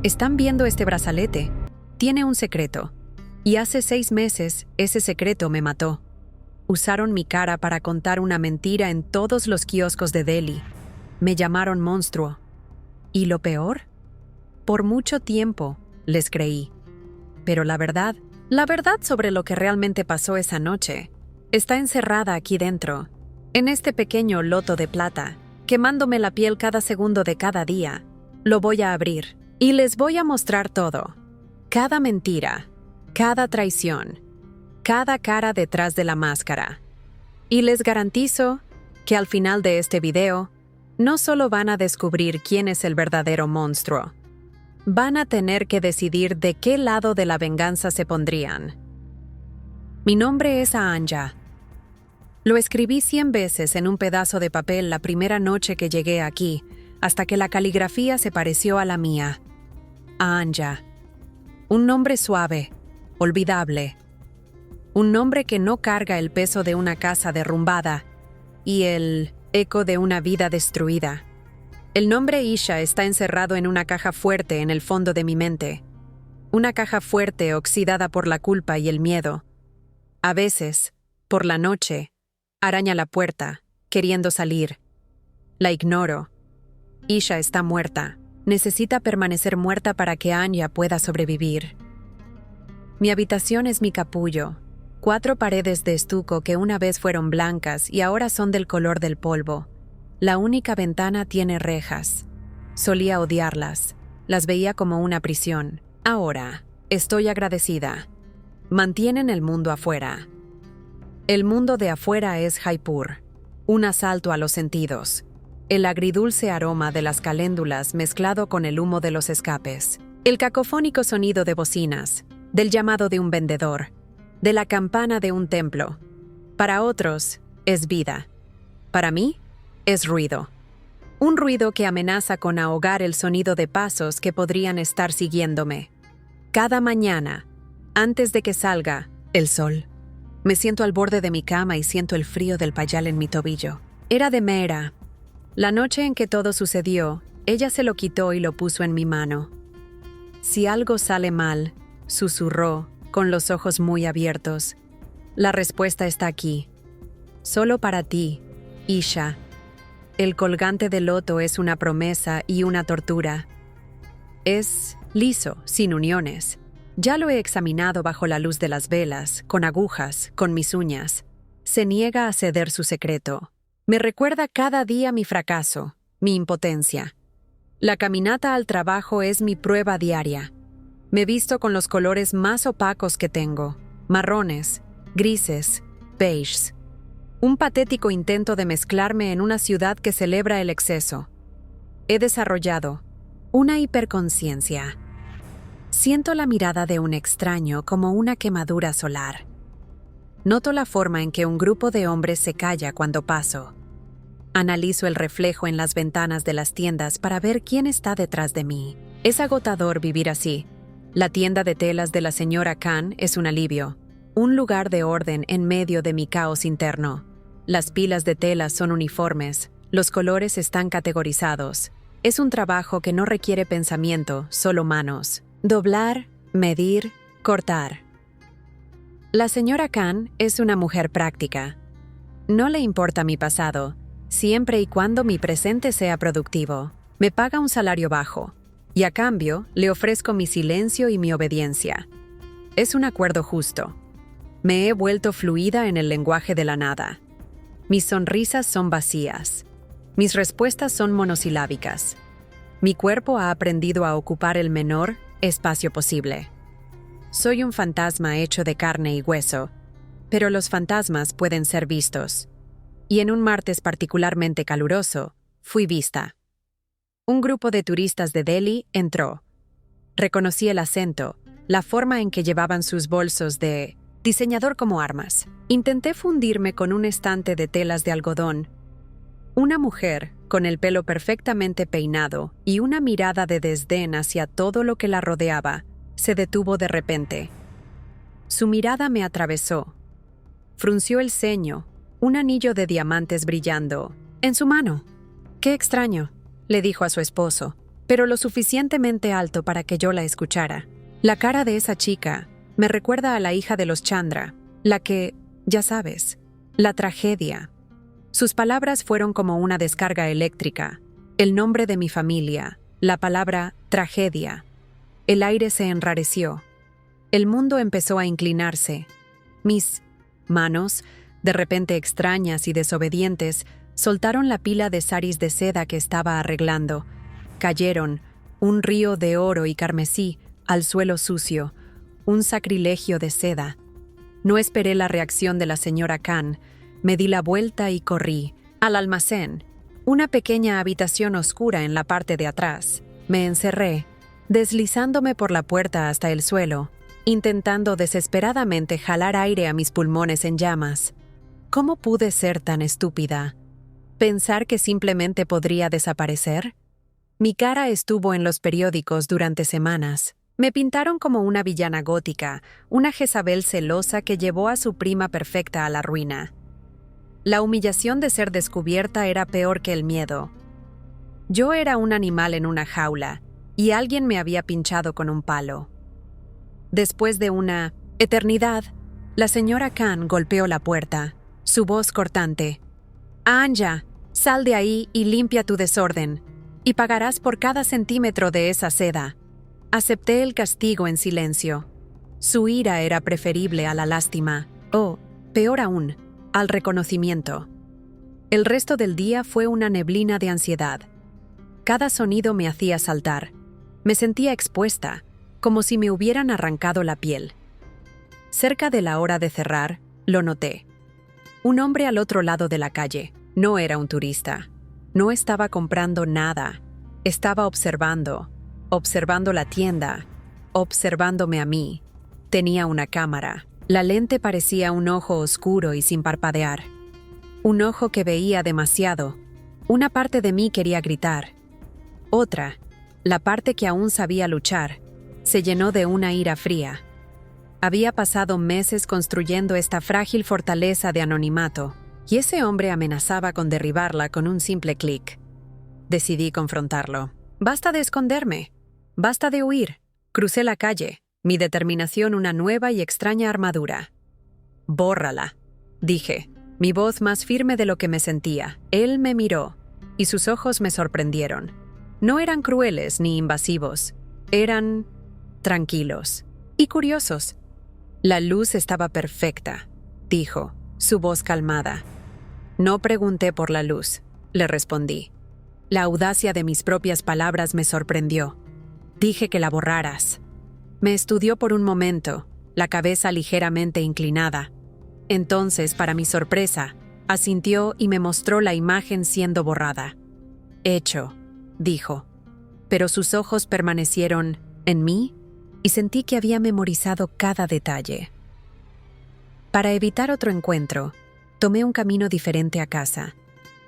Están viendo este brazalete. Tiene un secreto. Y hace 6 meses, ese secreto me mató. Usaron mi cara para contar una mentira en todos los kioscos de Delhi. Me llamaron monstruo. ¿Y lo peor? Por mucho tiempo les creí. Pero la verdad sobre lo que realmente pasó esa noche, está encerrada aquí dentro, en este pequeño loto de plata, quemándome la piel cada segundo de cada día. Lo voy a abrir y les voy a mostrar todo. Cada mentira, cada traición, cada cara detrás de la máscara. Y les garantizo que al final de este video, no solo van a descubrir quién es el verdadero monstruo, van a tener que decidir de qué lado de la venganza se pondrían. Mi nombre es Anja. Lo escribí 100 veces en un pedazo de papel la primera noche que llegué aquí, hasta que la caligrafía se pareció a la mía. Anja. Un nombre suave, olvidable. Un nombre que no carga el peso de una casa derrumbada y el eco de una vida destruida. El nombre Isha está encerrado en una caja fuerte en el fondo de mi mente. Una caja fuerte oxidada por la culpa y el miedo. A veces, por la noche, araña la puerta, queriendo salir. La ignoro. Isha está muerta. Necesita permanecer muerta para que Anja pueda sobrevivir. Mi habitación es mi capullo. 4 paredes de estuco que una vez fueron blancas y ahora son del color del polvo. La única ventana tiene rejas. Solía odiarlas. Las veía como una prisión. Ahora, estoy agradecida. Mantienen el mundo afuera. El mundo de afuera es Jaipur. Un asalto a los sentidos. El agridulce aroma de las caléndulas mezclado con el humo de los escapes. El cacofónico sonido de bocinas. Del llamado de un vendedor. De la campana de un templo. Para otros, es vida. Para mí, es ruido. Un ruido que amenaza con ahogar el sonido de pasos que podrían estar siguiéndome. Cada mañana, antes de que salga el sol, me siento al borde de mi cama y siento el frío del payal en mi tobillo. Era de Meera. La noche en que todo sucedió, ella se lo quitó y lo puso en mi mano. Si algo sale mal, susurró, con los ojos muy abiertos. La respuesta está aquí. Solo para ti, Isha. El colgante de loto es una promesa y una tortura. Es liso, sin uniones. Ya lo he examinado bajo la luz de las velas, con agujas, con mis uñas. Se niega a ceder su secreto. Me recuerda cada día mi fracaso, mi impotencia. La caminata al trabajo es mi prueba diaria. Me visto con los colores más opacos que tengo, marrones, grises, beiges. Un patético intento de mezclarme en una ciudad que celebra el exceso. He desarrollado una hiperconciencia. Siento la mirada de un extraño como una quemadura solar. Noto la forma en que un grupo de hombres se calla cuando paso. Analizo el reflejo en las ventanas de las tiendas para ver quién está detrás de mí. Es agotador vivir así. La tienda de telas de la señora Khan es un alivio. Un lugar de orden en medio de mi caos interno. Las pilas de telas son uniformes, los colores están categorizados. Es un trabajo que no requiere pensamiento, solo manos. Doblar, medir, cortar. La señora Khan es una mujer práctica. No le importa mi pasado, siempre y cuando mi presente sea productivo. Me paga un salario bajo, y a cambio le ofrezco mi silencio y mi obediencia. Es un acuerdo justo. Me he vuelto fluida en el lenguaje de la nada. Mis sonrisas son vacías. Mis respuestas son monosilábicas. Mi cuerpo ha aprendido a ocupar el menor espacio posible. Soy un fantasma hecho de carne y hueso, pero los fantasmas pueden ser vistos. Y en un martes particularmente caluroso, fui vista. Un grupo de turistas de Delhi entró. Reconocí el acento, la forma en que llevaban sus bolsos de diseñador como armas. Intenté fundirme con un estante de telas de algodón. Una mujer, con el pelo perfectamente peinado y una mirada de desdén hacia todo lo que la rodeaba, se detuvo de repente. Su mirada me atravesó. Frunció el ceño, un anillo de diamantes brillando en su mano. «Qué extraño», le dijo a su esposo. pero lo suficientemente alto para que yo la escuchara. La cara de esa chica me recuerda a la hija de los Chandra, la que, ya sabes, la tragedia. Sus palabras fueron como una descarga eléctrica. El nombre de mi familia, la palabra tragedia. El aire se enrareció. El mundo empezó a inclinarse. Mis manos, de repente extrañas y desobedientes, soltaron la pila de saris de seda que estaba arreglando. Cayeron, un río de oro y carmesí, al suelo sucio, un sacrilegio de seda. No esperé la reacción de la señora Khan. Me di la vuelta y corrí al almacén, una pequeña habitación oscura en la parte de atrás. Me encerré, deslizándome por la puerta hasta el suelo, intentando desesperadamente jalar aire a mis pulmones en llamas. ¿Cómo pude ser tan estúpida? ¿Pensar que simplemente podría desaparecer? Mi cara estuvo en los periódicos durante semanas. Me pintaron como una villana gótica, una Jezabel celosa que llevó a su prima perfecta a la ruina. La humillación de ser descubierta era peor que el miedo. Yo era un animal en una jaula, y alguien me había pinchado con un palo. Después de una eternidad, la señora Khan golpeó la puerta, su voz cortante. «Anja, sal de ahí y limpia tu desorden, y pagarás por cada centímetro de esa seda». Acepté el castigo en silencio. Su ira era preferible a la lástima, o, peor aún, al reconocimiento. El resto del día fue una neblina de ansiedad. Cada sonido me hacía saltar. Me sentía expuesta, como si me hubieran arrancado la piel. Cerca de la hora de cerrar, lo noté. Un hombre al otro lado de la calle. No era un turista. No estaba comprando nada. Estaba observando la tienda, observándome a mí. Tenía una cámara. La lente parecía un ojo oscuro y sin parpadear. Un ojo que veía demasiado. Una parte de mí quería gritar. Otra, la parte que aún sabía luchar, se llenó de una ira fría. Había pasado meses construyendo esta frágil fortaleza de anonimato, y ese hombre amenazaba con derribarla con un simple clic. Decidí confrontarlo. «Basta de esconderme. Basta de huir». Crucé la calle, mi determinación una nueva y extraña armadura. «Bórrala», dije, mi voz más firme de lo que me sentía. Él me miró, y sus ojos me sorprendieron. No eran crueles ni invasivos. Eran tranquilos y curiosos. «La luz estaba perfecta», dijo, su voz calmada. «No pregunté por la luz», le respondí. La audacia de mis propias palabras me sorprendió. «Dije que la borraras». Me estudió por un momento, la cabeza ligeramente inclinada. Entonces, para mi sorpresa, asintió y me mostró la imagen siendo borrada. «Hecho», dijo. Pero sus ojos permanecieron en mí y sentí que había memorizado cada detalle. Para evitar otro encuentro, tomé un camino diferente a casa,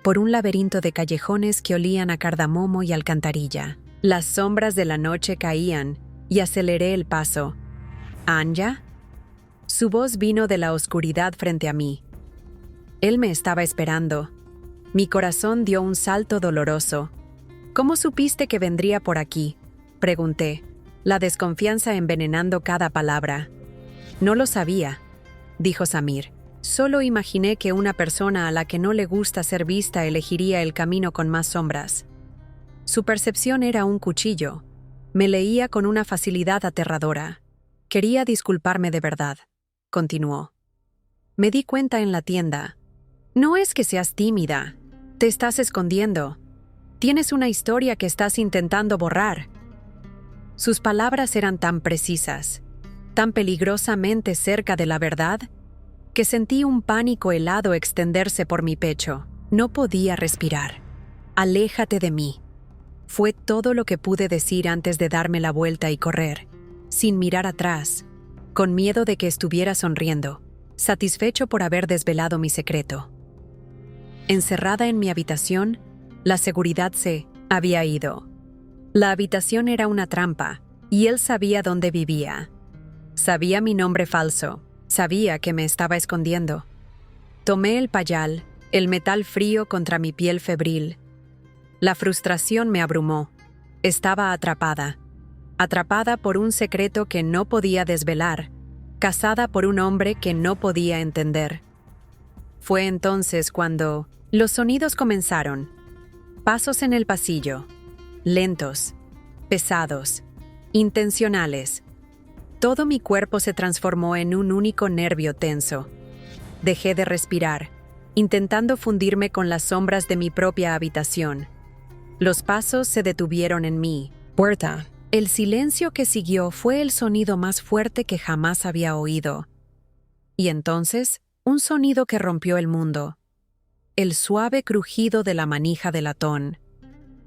por un laberinto de callejones que olían a cardamomo y alcantarilla. Las sombras de la noche caían y aceleré el paso. «¿Anja?» Su voz vino de la oscuridad frente a mí. Él me estaba esperando. Mi corazón dio un salto doloroso. «¿Cómo supiste que vendría por aquí?», pregunté, la desconfianza envenenando cada palabra. «No lo sabía», dijo Samir. «Solo imaginé que una persona a la que no le gusta ser vista elegiría el camino con más sombras». Su percepción era un cuchillo. Me leía con una facilidad aterradora. «Quería disculparme de verdad», continuó. «Me di cuenta en la tienda. No es que seas tímida. Te estás escondiendo. Tienes una historia que estás intentando borrar». Sus palabras eran tan precisas, tan peligrosamente cerca de la verdad, que sentí un pánico helado extenderse por mi pecho. No podía respirar. «Aléjate de mí». Fue todo lo que pude decir antes de darme la vuelta y correr, sin mirar atrás, con miedo de que estuviera sonriendo, satisfecho por haber desvelado mi secreto. Encerrada en mi habitación, la seguridad se había ido. La habitación era una trampa, y él sabía dónde vivía. Sabía mi nombre falso, sabía que me estaba escondiendo. Tomé el payal, el metal frío contra mi piel febril. La frustración me abrumó. Estaba atrapada por un secreto que no podía desvelar, casada por un hombre que no podía entender. Fue entonces cuando los sonidos comenzaron. Pasos en el pasillo, lentos, pesados, intencionales. Todo mi cuerpo se transformó en un único nervio tenso. Dejé de respirar, intentando fundirme con las sombras de mi propia habitación. Los pasos se detuvieron en mi puerta. El silencio que siguió fue el sonido más fuerte que jamás había oído. Y entonces, un sonido que rompió el mundo. El suave crujido de la manija de latón,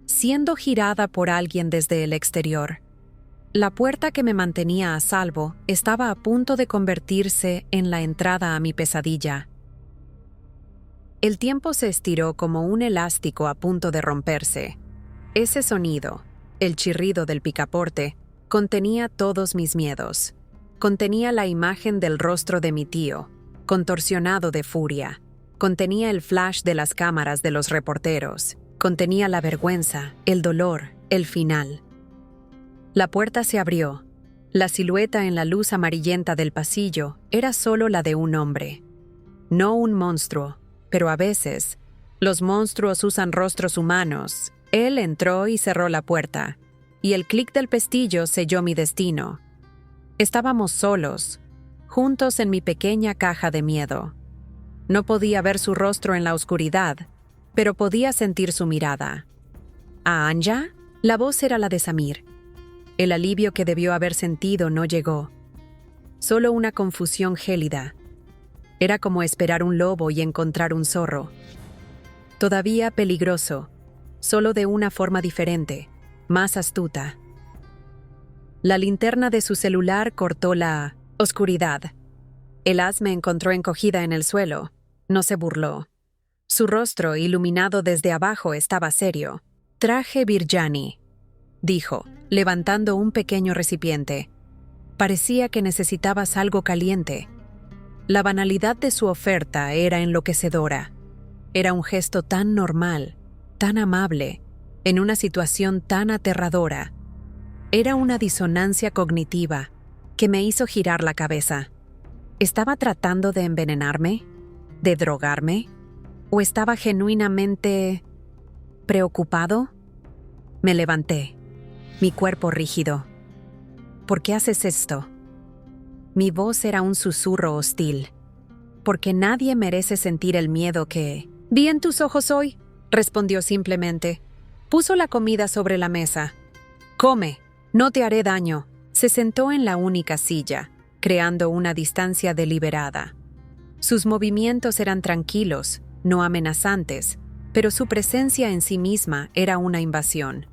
siendo girada por alguien desde el exterior. La puerta que me mantenía a salvo estaba a punto de convertirse en la entrada a mi pesadilla. El tiempo se estiró como un elástico a punto de romperse. Ese sonido, el chirrido del picaporte, contenía todos mis miedos. Contenía la imagen del rostro de mi tío, contorsionado de furia. Contenía el flash de las cámaras de los reporteros. Contenía la vergüenza, el dolor, el final. La puerta se abrió. La silueta en la luz amarillenta del pasillo era solo la de un hombre. No un monstruo, pero a veces, los monstruos usan rostros humanos. Él entró y cerró la puerta, y el clic del pestillo selló mi destino. Estábamos solos, juntos en mi pequeña caja de miedo. No podía ver su rostro en la oscuridad, pero podía sentir su mirada. ¿A Anja? La voz era la de Samir. El alivio que debió haber sentido no llegó. Solo una confusión gélida. Era como esperar un lobo y encontrar un zorro. Todavía peligroso, solo de una forma diferente, más astuta. La linterna de su celular cortó la oscuridad. El haz me encontró encogida en el suelo. No se burló. Su rostro, iluminado desde abajo, estaba serio. «Traje Biryani», dijo, levantando un pequeño recipiente. Parecía que necesitabas algo caliente. La banalidad de su oferta era enloquecedora. Era un gesto tan normal, tan amable, en una situación tan aterradora. Era una disonancia cognitiva que me hizo girar la cabeza. ¿Estaba tratando de envenenarme? ¿De drogarme? ¿O estaba genuinamente preocupado? Me levanté, mi cuerpo rígido. ¿Por qué haces esto? Mi voz era un susurro hostil. Porque nadie merece sentir el miedo que... «Vi en tus ojos hoy», respondió simplemente. Puso la comida sobre la mesa. «Come, no te haré daño». Se sentó en la única silla, creando una distancia deliberada. Sus movimientos eran tranquilos, no amenazantes, pero su presencia en sí misma era una invasión.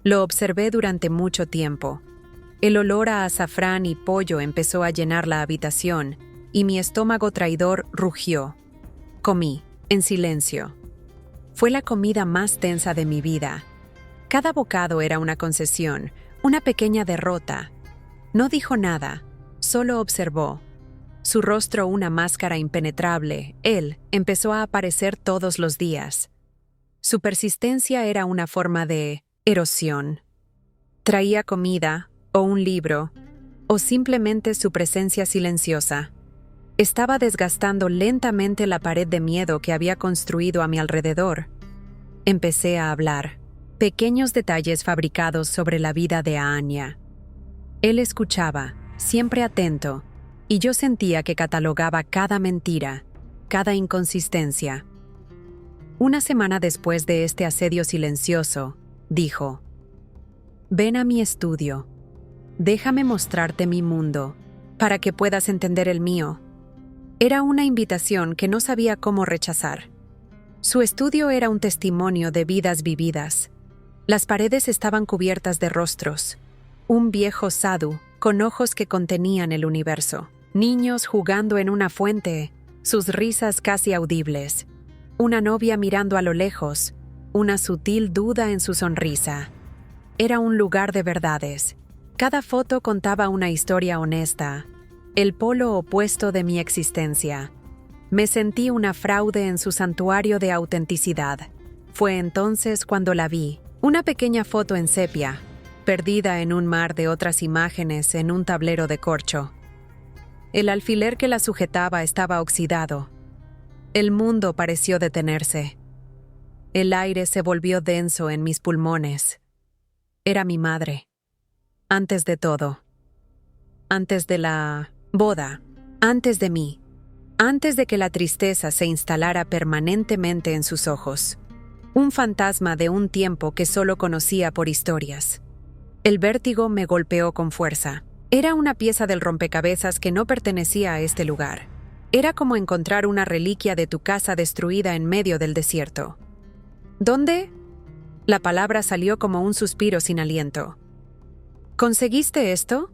Lo observé durante mucho tiempo. El olor a azafrán y pollo empezó a llenar la habitación, y mi estómago traidor rugió. Comí, en silencio. Fue la comida más tensa de mi vida. Cada bocado era una concesión, una pequeña derrota. No dijo nada, solo observó. Su rostro una máscara impenetrable, él empezó a aparecer todos los días. Su persistencia era una forma de erosión. Traía comida, o un libro, o simplemente su presencia silenciosa. Estaba desgastando lentamente la pared de miedo que había construido a mi alrededor. Empecé a hablar. Pequeños detalles fabricados sobre la vida de Anya. Él escuchaba, siempre atento, y yo sentía que catalogaba cada mentira, cada inconsistencia. Una semana después de este asedio silencioso, dijo: «Ven a mi estudio. Déjame mostrarte mi mundo, para que puedas entender el mío». Era una invitación que no sabía cómo rechazar. Su estudio era un testimonio de vidas vividas. Las paredes estaban cubiertas de rostros. Un viejo sadhu, con ojos que contenían el universo. Niños jugando en una fuente, sus risas casi audibles. Una novia mirando a lo lejos, una sutil duda en su sonrisa. Era un lugar de verdades. Cada foto contaba una historia honesta, el polo opuesto de mi existencia. Me sentí una fraude en su santuario de autenticidad. Fue entonces cuando la vi, Una pequeña foto en sepia, perdida en un mar de otras imágenes en un tablero de corcho. El alfiler que la sujetaba estaba oxidado. El mundo pareció detenerse. El aire se volvió denso en mis pulmones. Era mi madre. Antes de todo. Antes de la boda. Antes de mí. Antes de que la tristeza se instalara permanentemente en sus ojos. Un fantasma de un tiempo que solo conocía por historias. El vértigo me golpeó con fuerza. Era una pieza del rompecabezas que no pertenecía a este lugar. Era como encontrar una reliquia de tu casa destruida en medio del desierto. ¿Dónde? La palabra salió como un suspiro sin aliento. ¿Conseguiste esto?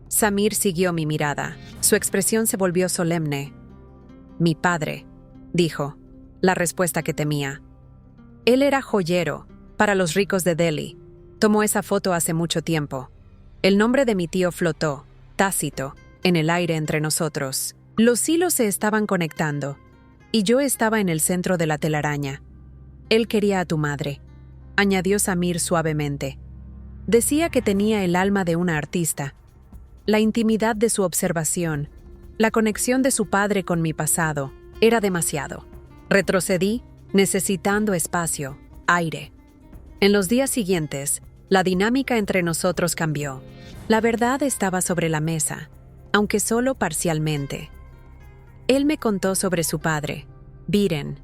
Samir siguió mi mirada. Su expresión se volvió solemne. Mi padre, dijo, la respuesta que temía. Él era joyero, para los ricos de Delhi. Tomó esa foto hace mucho tiempo. El nombre de mi tío flotó, tácito, en el aire entre nosotros. Los hilos se estaban conectando, y yo estaba en el centro de la telaraña. Él quería a tu madre, añadió Samir suavemente. Decía que tenía el alma de una artista. La intimidad de su observación, la conexión de su padre con mi pasado, era demasiado. Retrocedí, necesitando espacio, aire. En los días siguientes, la dinámica entre nosotros cambió. La verdad estaba sobre la mesa, aunque solo parcialmente. Él me contó sobre su padre, Viren,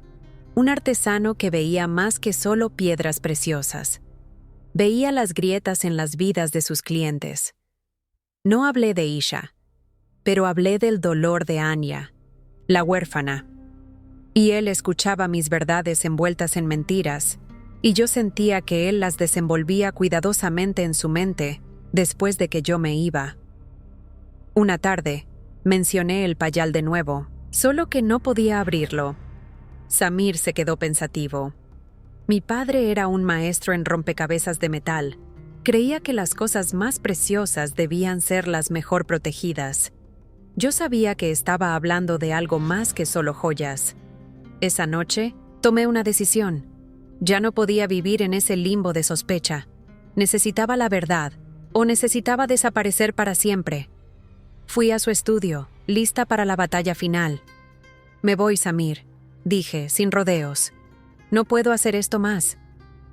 un artesano que veía más que solo piedras preciosas. Veía las grietas en las vidas de sus clientes. No hablé de Isha, pero hablé del dolor de Anya, la huérfana. Y él escuchaba mis verdades envueltas en mentiras, y yo sentía que él las desenvolvía cuidadosamente en su mente después de que yo me iba. Una tarde, mencioné el payal de nuevo, solo que no podía abrirlo. Samir se quedó pensativo. Mi padre era un maestro en rompecabezas de metal. Creía que las cosas más preciosas debían ser las mejor protegidas. Yo sabía que estaba hablando de algo más que solo joyas. Esa noche, tomé una decisión. Ya no podía vivir en ese limbo de sospecha. Necesitaba la verdad, o necesitaba desaparecer para siempre. Fui a su estudio, lista para la batalla final. Me voy, Samir, dije, sin rodeos. No puedo hacer esto más.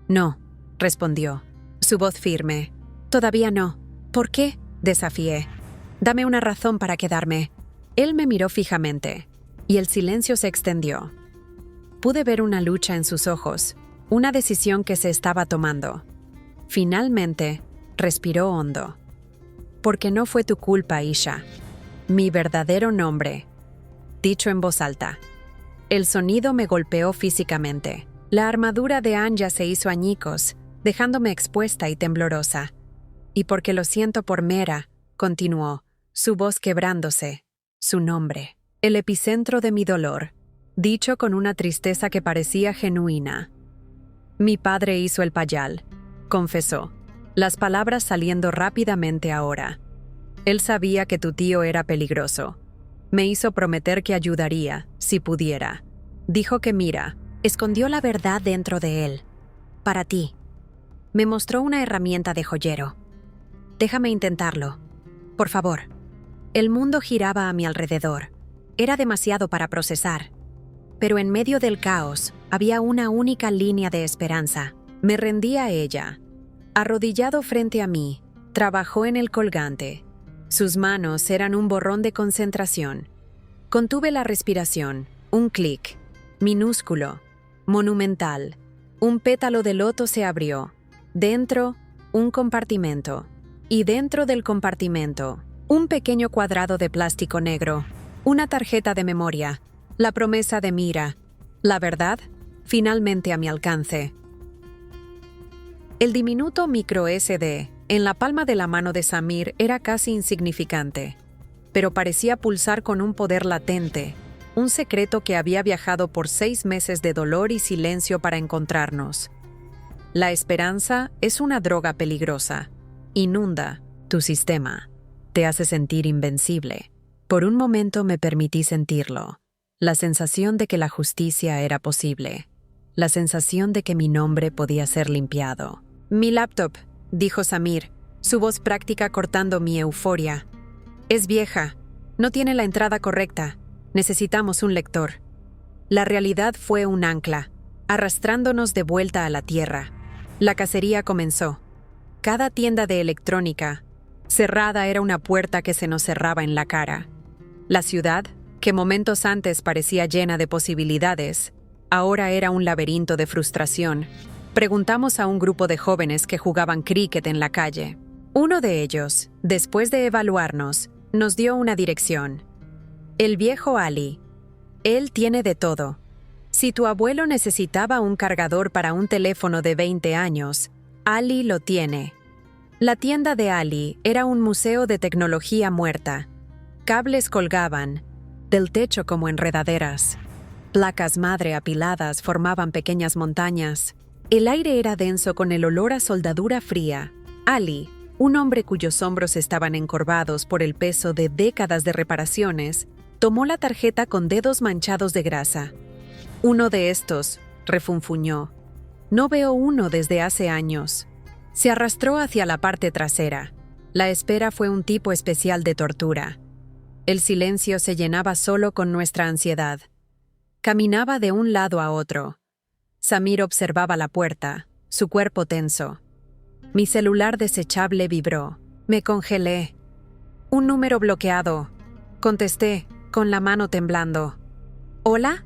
No, respondió, su voz firme. Todavía no. ¿Por qué? Desafié. Dame una razón para quedarme. Él me miró fijamente, y el silencio se extendió. Pude ver una lucha en sus ojos, una decisión que se estaba tomando. Finalmente, respiró hondo. Porque no fue tu culpa, Isha. Mi verdadero nombre. Dicho en voz alta. El sonido me golpeó físicamente. La armadura de Anya se hizo añicos, dejándome expuesta y temblorosa. Y porque lo siento por Mera, continuó, su voz quebrándose. Su nombre. El epicentro de mi dolor. Dicho con una tristeza que parecía genuina. Mi padre hizo el payal, confesó, las palabras saliendo rápidamente ahora. Él sabía que tu tío era peligroso. Me hizo prometer que ayudaría, si pudiera. Dijo que Mira, escondió la verdad dentro de él. Para ti. Me mostró una herramienta de joyero. Déjame intentarlo. Por favor. El mundo giraba a mi alrededor. Era demasiado para procesar. Pero en medio del caos, había una única línea de esperanza. Me rendí a ella. Arrodillado frente a mí, trabajó en el colgante. Sus manos eran un borrón de concentración. Contuve la respiración. Un clic. Minúsculo. Monumental. Un pétalo de loto se abrió. Dentro, un compartimento. Y dentro del compartimento, un pequeño cuadrado de plástico negro. Una tarjeta de memoria. La promesa de Mira. La verdad, finalmente a mi alcance. El diminuto micro SD, en la palma de la mano de Samir, era casi insignificante, pero parecía pulsar con un poder latente, un secreto que había viajado por 6 meses de dolor y silencio para encontrarnos. La esperanza es una droga peligrosa. Inunda tu sistema. Te hace sentir invencible. Por un momento me permití sentirlo. La sensación de que la justicia era posible. La sensación de que mi nombre podía ser limpiado. Mi laptop, dijo Samir, su voz práctica cortando mi euforia. Es vieja. No tiene la entrada correcta. Necesitamos un lector. La realidad fue un ancla, arrastrándonos de vuelta a la tierra. La cacería comenzó. Cada tienda de electrónica cerrada era una puerta que se nos cerraba en la cara. La ciudad, que momentos antes parecía llena de posibilidades, ahora era un laberinto de frustración. Preguntamos a un grupo de jóvenes que jugaban cricket en la calle. Uno de ellos, después de evaluarnos, nos dio una dirección. El viejo Ali. Él tiene de todo. Si tu abuelo necesitaba un cargador para un teléfono de 20 años, Ali lo tiene. La tienda de Ali era un museo de tecnología muerta. Cables colgaban del techo como enredaderas. Placas madre apiladas formaban pequeñas montañas. El aire era denso con el olor a soldadura fría. Ali, un hombre cuyos hombros estaban encorvados por el peso de décadas de reparaciones, tomó la tarjeta con dedos manchados de grasa. Uno de estos, refunfuñó. No veo uno desde hace años. Se arrastró hacia la parte trasera. La espera fue un tipo especial de tortura. El silencio se llenaba solo con nuestra ansiedad. Caminaba de un lado a otro. Samir observaba la puerta, su cuerpo tenso. Mi celular desechable vibró. Me congelé. Un número bloqueado. Contesté, con la mano temblando. ¿Hola?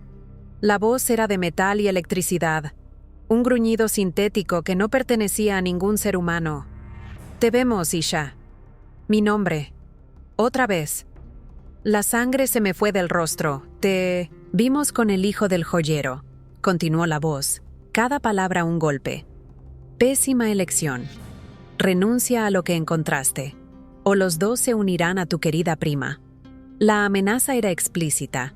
La voz era de metal y electricidad. Un gruñido sintético que no pertenecía a ningún ser humano. Te vemos, Isha. Mi nombre. Otra vez. La sangre se me fue del rostro. Te vimos con el hijo del joyero. Continuó la voz. Cada palabra un golpe. Pésima elección. Renuncia a lo que encontraste, o los dos se unirán a tu querida prima. La amenaza era explícita.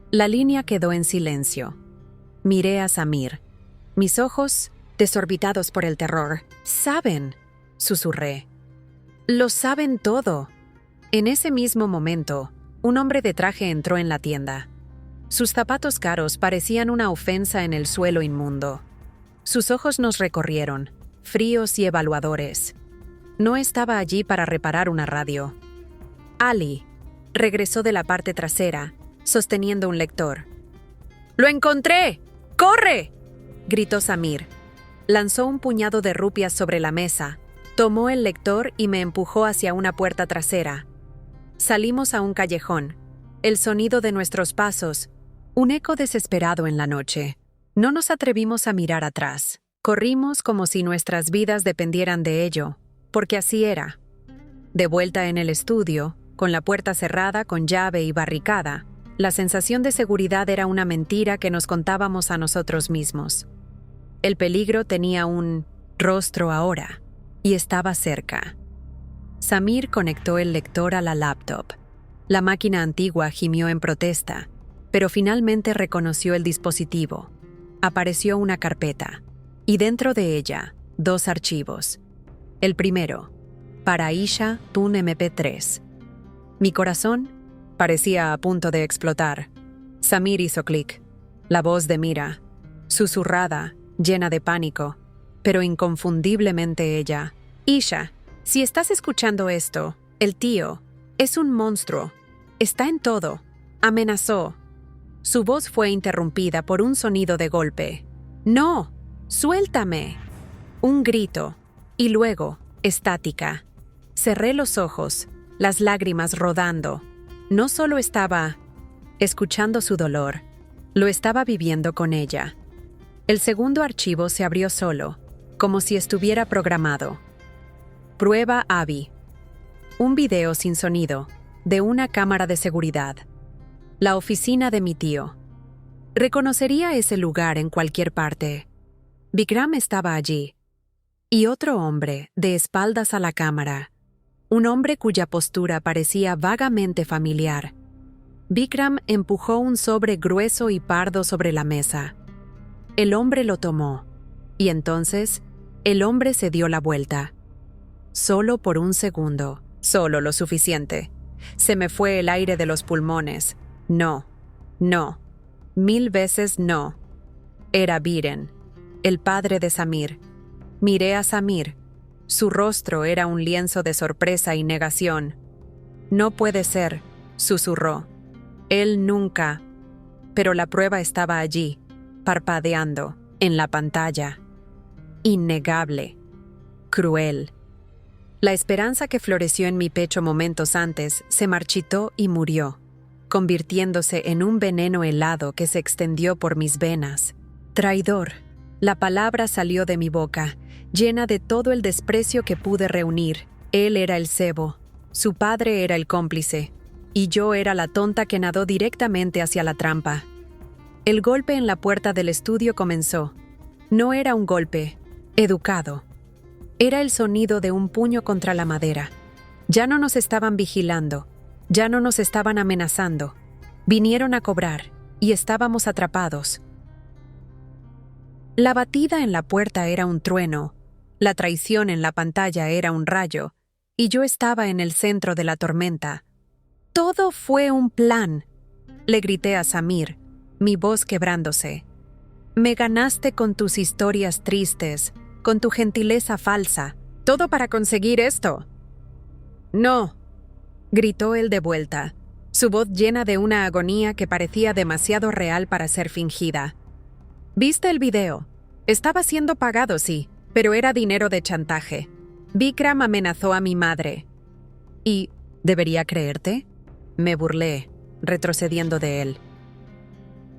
La línea quedó en silencio. Miré a Samir. Mis ojos, desorbitados por el terror. «Saben», susurré. «Lo saben todo». En ese mismo momento, un hombre de traje entró en la tienda. Sus zapatos caros parecían una ofensa en el suelo inmundo. Sus ojos nos recorrieron, fríos y evaluadores. No estaba allí para reparar una radio. Ali regresó de la parte trasera, sosteniendo un lector. «¡Lo encontré! ¡Corre!», gritó Samir. Lanzó un puñado de rupias sobre la mesa, tomó el lector y me empujó hacia una puerta trasera. Salimos a un callejón. El sonido de nuestros pasos, un eco desesperado en la noche. No nos atrevimos a mirar atrás. Corrimos como si nuestras vidas dependieran de ello, porque así era. De vuelta en el estudio, con la puerta cerrada con llave y barricada, la sensación de seguridad era una mentira que nos contábamos a nosotros mismos. El peligro tenía un rostro ahora, y estaba cerca. Samir conectó el lector a la laptop. La máquina antigua gimió en protesta, pero finalmente reconoció el dispositivo. Apareció una carpeta, y dentro de ella, 2 archivos. El primero, para Isha.mp3. Mi corazón parecía a punto de explotar. Samir hizo clic. La voz de Mira, susurrada, llena de pánico, pero inconfundiblemente ella. «Isha, si estás escuchando esto, el tío es un monstruo. Está en todo», amenazó. Su voz fue interrumpida por un sonido de golpe. «¡No! ¡Suéltame!». Un grito, y luego, estática. Cerré los ojos, las lágrimas rodando. No solo estaba escuchando su dolor, lo estaba viviendo con ella. El segundo archivo se abrió solo, como si estuviera programado. Prueba Abby. Un video sin sonido, de una cámara de seguridad. La oficina de mi tío. Reconocería ese lugar en cualquier parte. Vikram estaba allí. Y otro hombre, de espaldas a la cámara. Un hombre cuya postura parecía vagamente familiar. Vikram empujó un sobre grueso y pardo sobre la mesa. El hombre lo tomó. Y entonces, el hombre se dio la vuelta. Solo por un segundo. Solo lo suficiente. Se me fue el aire de los pulmones. No. No. 1000 veces no. Era Viren, el padre de Samir. Miré a Samir. Su rostro era un lienzo de sorpresa y negación. «No puede ser», susurró. «Él nunca». Pero la prueba estaba allí, parpadeando, en la pantalla. Innegable. Cruel. La esperanza que floreció en mi pecho momentos antes se marchitó y murió, convirtiéndose en un veneno helado que se extendió por mis venas. Traidor. La palabra salió de mi boca, llena de todo el desprecio que pude reunir. Él era el cebo, su padre era el cómplice, y yo era la tonta que nadó directamente hacia la trampa. El golpe en la puerta del estudio comenzó. No era un golpe educado. Era el sonido de un puño contra la madera. Ya no nos estaban vigilando, ya no nos estaban amenazando. Vinieron a cobrar, y estábamos atrapados. La batida en la puerta era un trueno, la traición en la pantalla era un rayo, y yo estaba en el centro de la tormenta. «Todo fue un plan», le grité a Samir, mi voz quebrándose. «Me ganaste con tus historias tristes, con tu gentileza falsa. ¿Todo para conseguir esto?» «No», gritó él de vuelta, su voz llena de una agonía que parecía demasiado real para ser fingida. «¿Viste el video? Estaba siendo pagado, sí, pero era dinero de chantaje. Vikram amenazó a mi madre». «¿Y debería creerte?», me burlé, retrocediendo de él.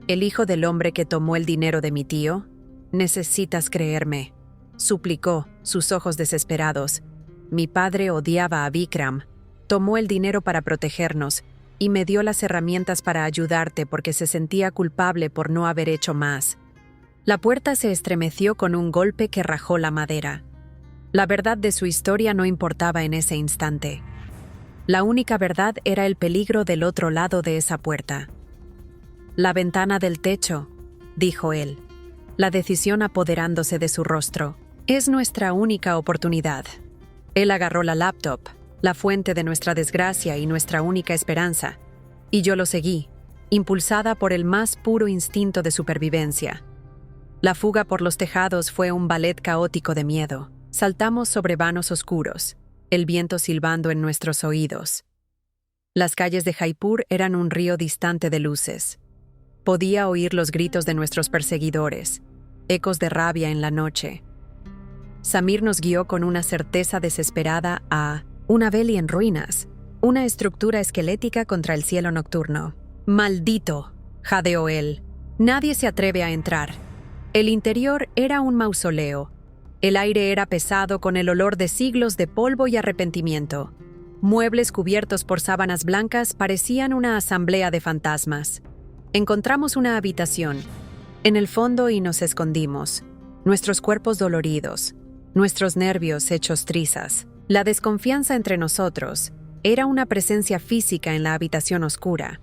«El hijo del hombre que tomó el dinero de mi tío, necesitas creerme», suplicó, sus ojos desesperados. «Mi padre odiaba a Vikram, tomó el dinero para protegernos y me dio las herramientas para ayudarte porque se sentía culpable por no haber hecho más». La puerta se estremeció con un golpe que rajó la madera. La verdad de su historia no importaba en ese instante. La única verdad era el peligro del otro lado de esa puerta. «La ventana del techo», dijo él, la decisión apoderándose de su rostro. «Es nuestra única oportunidad». Él agarró la laptop, la fuente de nuestra desgracia y nuestra única esperanza, y yo lo seguí, impulsada por el más puro instinto de supervivencia. La fuga por los tejados fue un ballet caótico de miedo. Saltamos sobre vanos oscuros, el viento silbando en nuestros oídos. Las calles de Jaipur eran un río distante de luces. Podía oír los gritos de nuestros perseguidores, ecos de rabia en la noche. Samir nos guió con una certeza desesperada a una veli en ruinas, una estructura esquelética contra el cielo nocturno. «Maldito», jadeó él. «Nadie se atreve a entrar». El interior era un mausoleo. El aire era pesado con el olor de siglos de polvo y arrepentimiento. Muebles cubiertos por sábanas blancas parecían una asamblea de fantasmas. Encontramos una habitación en el fondo y nos escondimos, nuestros cuerpos doloridos, nuestros nervios hechos trizas. La desconfianza entre nosotros era una presencia física en la habitación oscura.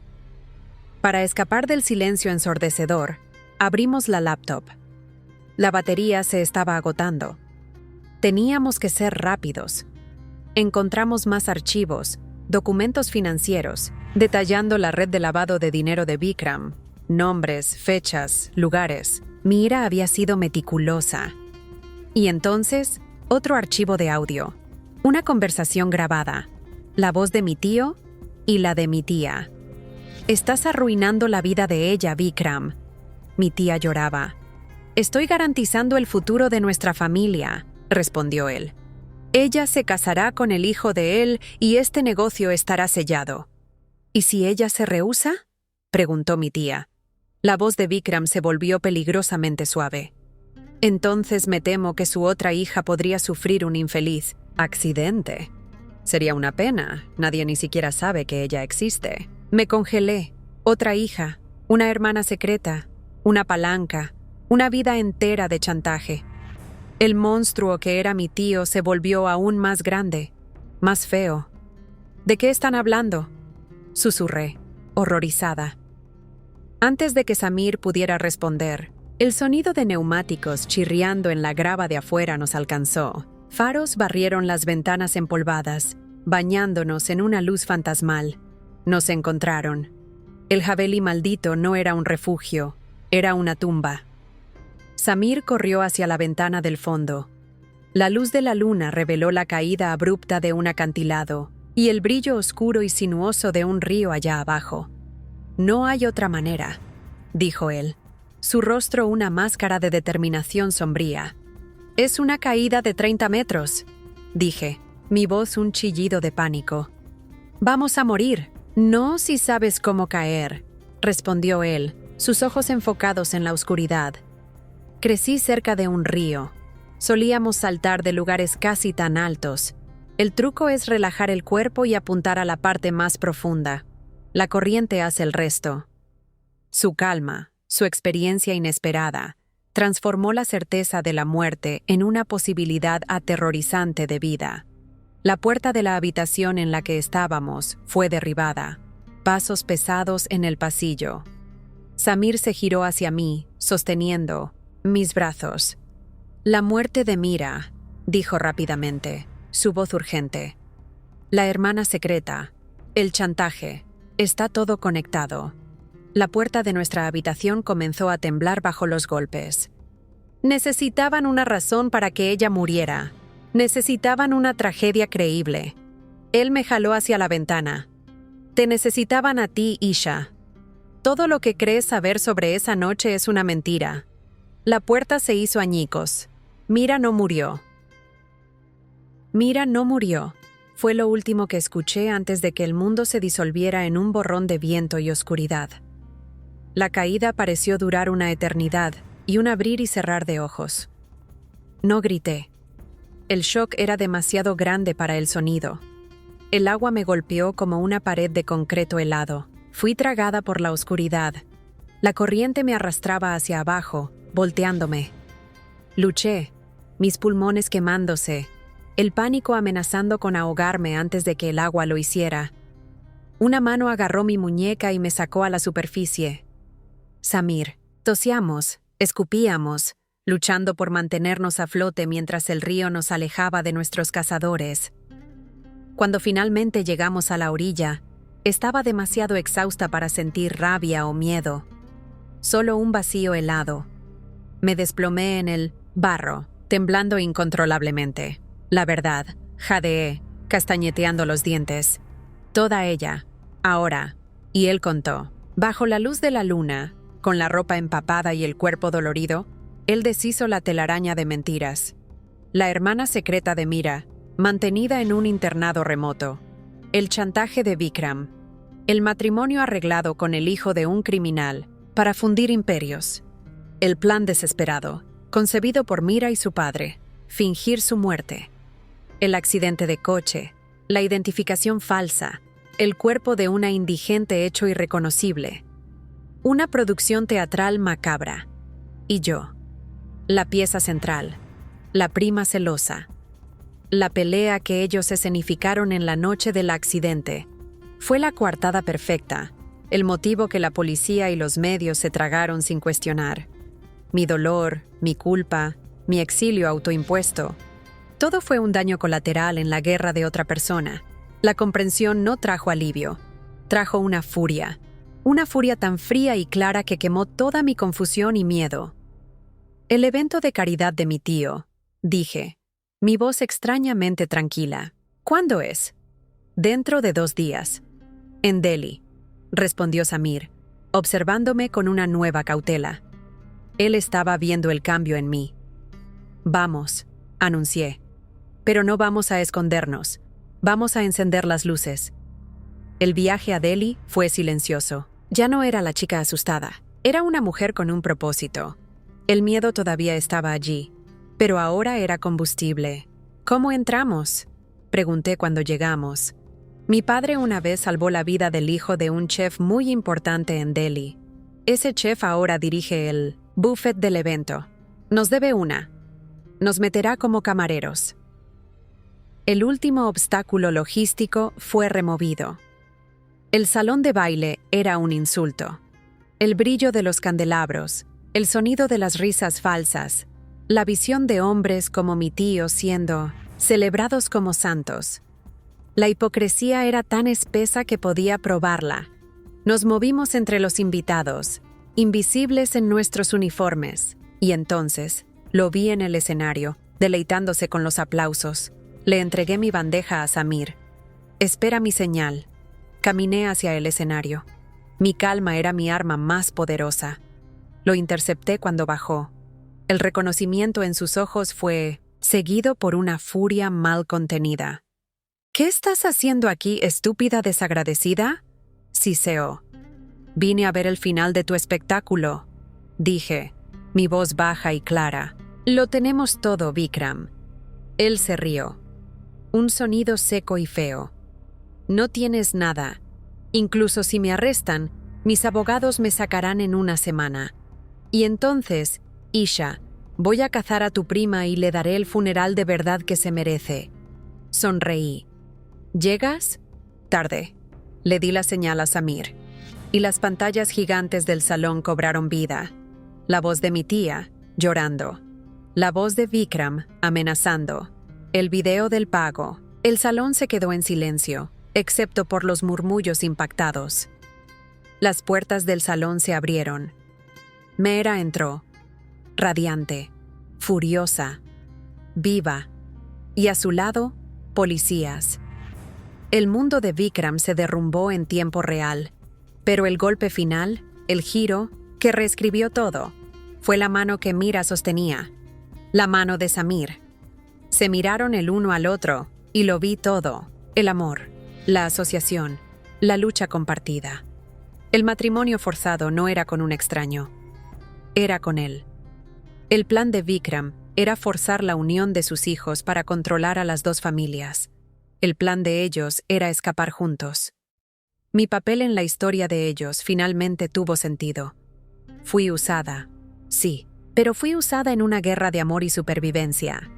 Para escapar del silencio ensordecedor, abrimos la laptop. La batería se estaba agotando. Teníamos que ser rápidos. Encontramos más archivos, documentos financieros, detallando la red de lavado de dinero de Vikram, nombres, fechas, lugares. Mi ira había sido meticulosa. Y entonces, otro archivo de audio. Una conversación grabada. La voz de mi tío y la de mi tía. «Estás arruinando la vida de ella, Vikram». Mi tía lloraba. «Estoy garantizando el futuro de nuestra familia», respondió él. «Ella se casará con el hijo de él y este negocio estará sellado». «¿Y si ella se rehúsa?», preguntó mi tía. La voz de Vikram se volvió peligrosamente suave. «Entonces me temo que su otra hija podría sufrir un infeliz accidente. Sería una pena, nadie ni siquiera sabe que ella existe». Me congelé. Otra hija, una hermana secreta, una palanca, una vida entera de chantaje. El monstruo que era mi tío se volvió aún más grande, más feo. «¿De qué están hablando?», susurré, horrorizada. Antes de que Samir pudiera responder, el sonido de neumáticos chirriando en la grava de afuera nos alcanzó. Faros barrieron las ventanas empolvadas, bañándonos en una luz fantasmal. Nos encontraron. El jabalí maldito no era un refugio, era una tumba. Samir corrió hacia la ventana del fondo. La luz de la luna reveló la caída abrupta de un acantilado y el brillo oscuro y sinuoso de un río allá abajo. «No hay otra manera», dijo él, su rostro una máscara de determinación sombría. «Es una caída de 30 metros», dije, mi voz un chillido de pánico. «Vamos a morir». «No si sabes cómo caer», respondió él, sus ojos enfocados en la oscuridad. «Crecí cerca de un río. Solíamos saltar de lugares casi tan altos. El truco es relajar el cuerpo y apuntar a la parte más profunda. La corriente hace el resto». Su calma, su experiencia inesperada, transformó la certeza de la muerte en una posibilidad aterrorizante de vida. La puerta de la habitación en la que estábamos fue derribada. Pasos pesados en el pasillo. Samir se giró hacia mí, sosteniendo mis brazos. «La muerte de Mira», dijo rápidamente, su voz urgente. «La hermana secreta, el chantaje, está todo conectado». La puerta de nuestra habitación comenzó a temblar bajo los golpes. Necesitaban una razón para que ella muriera. Necesitaban una tragedia creíble. Él me jaló hacia la ventana. «Te necesitaban a ti, Isha. Todo lo que crees saber sobre esa noche es una mentira». La puerta se hizo añicos. Mira no murió. «Mira no murió», fue lo último que escuché antes de que el mundo se disolviera en un borrón de viento y oscuridad. La caída pareció durar una eternidad y un abrir y cerrar de ojos. No grité. El shock era demasiado grande para el sonido. El agua me golpeó como una pared de concreto helado. Fui tragada por la oscuridad. La corriente me arrastraba hacia abajo, volteándome. Luché, mis pulmones quemándose, el pánico amenazando con ahogarme antes de que el agua lo hiciera. Una mano agarró mi muñeca y me sacó a la superficie. Samir. Tosíamos, escupíamos, luchando por mantenernos a flote mientras el río nos alejaba de nuestros cazadores. Cuando finalmente llegamos a la orilla, estaba demasiado exhausta para sentir rabia o miedo. Solo un vacío helado. Me desplomé en el barro, temblando incontrolablemente. La verdad, jadeé, castañeteando los dientes. Toda ella, ahora. Y él contó. Bajo la luz de la luna, con la ropa empapada y el cuerpo dolorido, él deshizo la telaraña de mentiras. La hermana secreta de Mira, mantenida en un internado remoto. El chantaje de Vikram. El matrimonio arreglado con el hijo de un criminal para fundir imperios. El plan desesperado, concebido por Mira y su padre, fingir su muerte. El accidente de coche, la identificación falsa, el cuerpo de una indigente hecho irreconocible. Una producción teatral macabra. Y yo. La pieza central, la prima celosa. La pelea que ellos escenificaron en la noche del accidente. Fue la coartada perfecta, el motivo que la policía y los medios se tragaron sin cuestionar. Mi dolor, mi culpa, mi exilio autoimpuesto. Todo fue un daño colateral en la guerra de otra persona. La comprensión no trajo alivio, trajo una furia tan fría y clara que quemó toda mi confusión y miedo. «El evento de caridad de mi tío», dije, mi voz extrañamente tranquila. «¿Cuándo es?» «Dentro de 2 días. En Delhi», respondió Samir, observándome con una nueva cautela. Él estaba viendo el cambio en mí. «Vamos», anuncié. «Pero no vamos a escondernos. Vamos a encender las luces». El viaje a Delhi fue silencioso. Ya no era la chica asustada. Era una mujer con un propósito. El miedo todavía estaba allí, pero ahora era combustible. «¿Cómo entramos?», pregunté cuando llegamos. Mi padre una vez salvó la vida del hijo de un chef muy importante en Delhi. Ese chef ahora dirige el buffet del evento. Nos debe una. Nos meterá como camareros. El último obstáculo logístico fue removido. El salón de baile era un insulto. El brillo de los candelabros, el sonido de las risas falsas, la visión de hombres como mi tío siendo celebrados como santos. La hipocresía era tan espesa que podía probarla. Nos movimos entre los invitados, invisibles en nuestros uniformes, y entonces lo vi en el escenario, deleitándose con los aplausos. Le entregué mi bandeja a Samir. Espera mi señal. Caminé hacia el escenario. Mi calma era mi arma más poderosa. Lo intercepté cuando bajó. El reconocimiento en sus ojos fue seguido por una furia mal contenida. «¿Qué estás haciendo aquí, estúpida desagradecida?», siseó. «Vine a ver el final de tu espectáculo», dije, mi voz baja y clara. «Lo tenemos todo, Vikram». Él se rió. Un sonido seco y feo. «No tienes nada. Incluso si me arrestan, mis abogados me sacarán en una semana. Y entonces, Isha, voy a cazar a tu prima y le daré el funeral de verdad que se merece». Sonreí. «¿Llegas?» «Tarde». Le di la señal a Samir. Y las pantallas gigantes del salón cobraron vida. La voz de mi tía, llorando. La voz de Vikram, amenazando. El video del pago. El salón se quedó en silencio, excepto por los murmullos impactados. Las puertas del salón se abrieron. Meera entró, radiante, furiosa, viva, y a su lado, policías. El mundo de Vikram se derrumbó en tiempo real, pero el golpe final, el giro, que reescribió todo, fue la mano que Meera sostenía, la mano de Samir. Se miraron el uno al otro, y lo vi todo, el amor, la asociación, la lucha compartida. El matrimonio forzado no era con un extraño, era con él. El plan de Vikram era forzar la unión de sus hijos para controlar a las dos familias. El plan de ellos era escapar juntos. Mi papel en la historia de ellos finalmente tuvo sentido. Fui usada, sí, pero fui usada en una guerra de amor y supervivencia.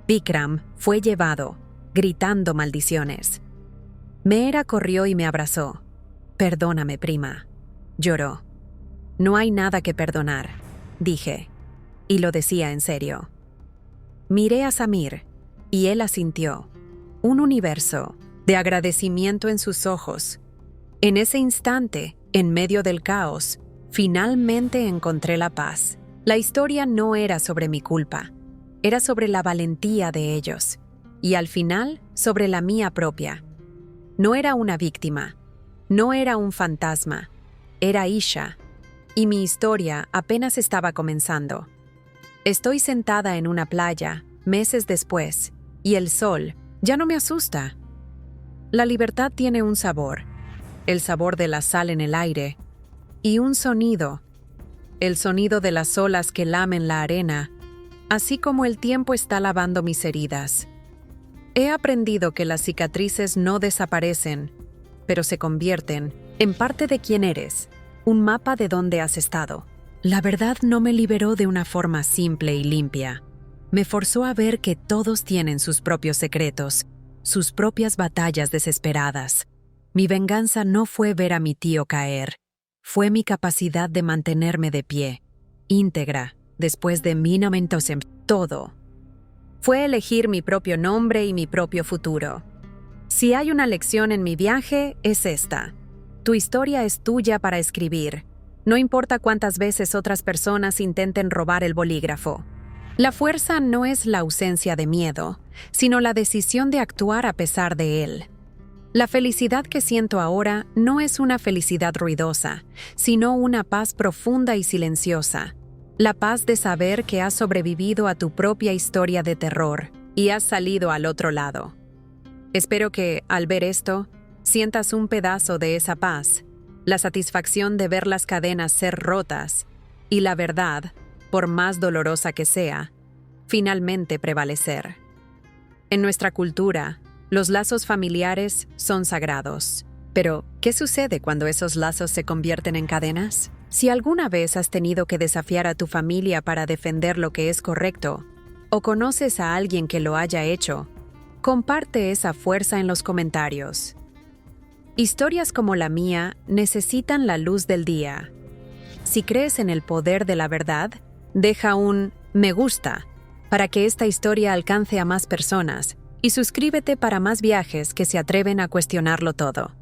Vikram fue llevado, gritando maldiciones. Meera corrió y me abrazó. «Perdóname, prima», lloró. «No hay nada que perdonar», dije, y lo decía en serio. Miré a Samir, y él asintió. Un universo de agradecimiento en sus ojos. En ese instante, en medio del caos, finalmente encontré la paz. La historia no era sobre mi culpa, era sobre la valentía de ellos, y al final, sobre la mía propia. No era una víctima, no era un fantasma, era Isha, y mi historia apenas estaba comenzando. Estoy sentada en una playa, meses después, y el sol ya no me asusta. La libertad tiene un sabor, el sabor de la sal en el aire, y un sonido, el sonido de las olas que lamen la arena, así como el tiempo está lavando mis heridas. He aprendido que las cicatrices no desaparecen, pero se convierten en parte de quién eres, un mapa de dónde has estado. La verdad no me liberó de una forma simple y limpia. Me forzó a ver que todos tienen sus propios secretos, sus propias batallas desesperadas. Mi venganza no fue ver a mi tío caer, fue mi capacidad de mantenerme de pie, íntegra, después de mi momentos en todo. Fue elegir mi propio nombre y mi propio futuro. Si hay una lección en mi viaje, es esta. Tu historia es tuya para escribir. No importa cuántas veces otras personas intenten robar el bolígrafo. La fuerza no es la ausencia de miedo, sino la decisión de actuar a pesar de él. La felicidad que siento ahora no es una felicidad ruidosa, sino una paz profunda y silenciosa. La paz de saber que has sobrevivido a tu propia historia de terror y has salido al otro lado. Espero que, al ver esto, sientas un pedazo de esa paz, la satisfacción de ver las cadenas ser rotas y la verdad, por más dolorosa que sea, finalmente prevalecer. En nuestra cultura, los lazos familiares son sagrados. Pero, ¿qué sucede cuando esos lazos se convierten en cadenas? Si alguna vez has tenido que desafiar a tu familia para defender lo que es correcto, o conoces a alguien que lo haya hecho, comparte esa fuerza en los comentarios. Historias como la mía necesitan la luz del día. Si crees en el poder de la verdad, deja un me gusta para que esta historia alcance a más personas y suscríbete para más viajes que se atreven a cuestionarlo todo.